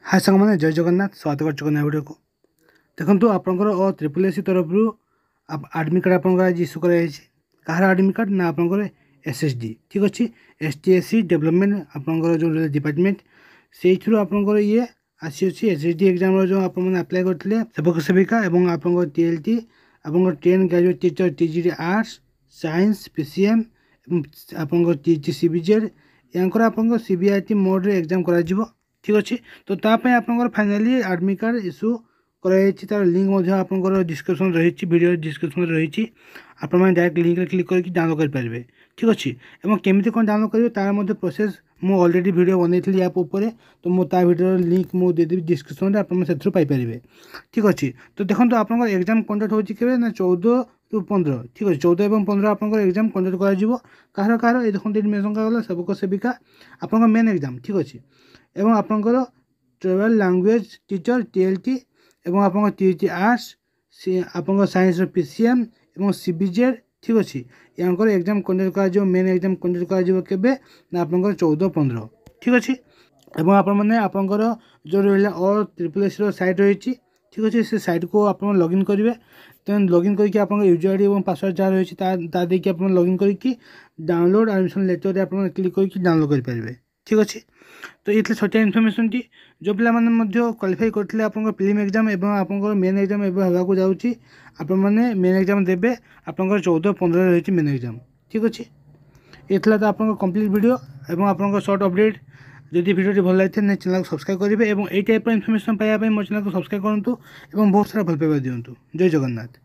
हाय सांग मैंने जय जगन्नाथ स्वागत कर भिडियो को देखो आपंकर ट्रिपल एससी तरफ आडमिट कार्ड आप इश्यू कराई कहार आडमिट कार्ड ना आपंकर एसएसडी ठीक अच्छे एसटीएससी डेवलपमेंट आपंकर जो डिपार्टमेंट से आपंकर ये आसी एसएसडी एग्जाम जो आप अप्लाई करते सेवक सेविका और आपंकर टीएलटी आपंकर 10 graduate teacher TGD arts science PCM आपंकर टीजी सीबीजेड यांकर आपंकर सीबीआईटी मोड रे एग्जाम करा ठीक अच्छे तो ताप आप फाइनाली आडमिट कार्ड इश्यू कराई तार लिंक आपंकर डिस्क्रिप्शन रही वीडियो डिस्क्रिप्शन रही आप डायरेक्ट लिंक रे क्लिक करके डाउनलोड करेंगे ठीक अच्छे और केमी कौन डाउनलोड करेंगे तार प्रोसेस मुझे अलरेडी वीडियो बनई आप तो मुझे वीडियो लिंक मुझे देदेवी डिस्क्रिप्शन में आप पाइपर ठीक अच्छे तो देखो आप एग्जाम कंडक्ट हो ना 14 ରୁ 15 ठीक अच्छे 14 और 15 आप एग्जाम कंडक्ट कर कहार ये देखते मेनसन कराला सेवक सेविका आप मेन एग्जाम ठीक अच्छे एवं आपंकर ट्राइबल लैंग्वेज टीचर टीएलटी एवं आप टीजी आर्ट्स आप साइंस पीसीएम एवं सीबीजेड ठीक अच्छे यहाँ एग्जाम कंडक्ट कर मेन एग्जाम कंडक्ट कर आपंकर 14-15 ठीक अच्छे एवं आपंकर जो रहा और ट्रिपल एससी साइट रही ठीक अच्छे से साइट को आप लॉगिन करेंगे तेन लॉगिन करके आप यूजर आईडी और पासवर्ड जहाँ रही देखिए आप लॉगिन करके डाउनलोड एडमिशन लेटर आप क्लिक करके डाउनलोड करेंगे ठीक अच्छे तो ये छोटिया इनफर्मेशन टी जो पिला क्वालिफाई करते आप प्रिलिम एग्जाम और आप मेन एग्जाम होगा जाऊँगी आप मेन एग्जाम देवे आप 14-15 रही मेन एग्जाम ठीक अच्छे ये तो आप कंप्लीट वीडियो और आप शॉर्ट अपडेट जदि वीडियो भल लगे चैनल को सब्सक्राइब करेंगे और यही टाइप इनफर्मेशन पाइबा मो चैनल को सब्सक्राइब करूँ और बहुत सारा भल पाइबा दिंतु जय जगन्नाथ।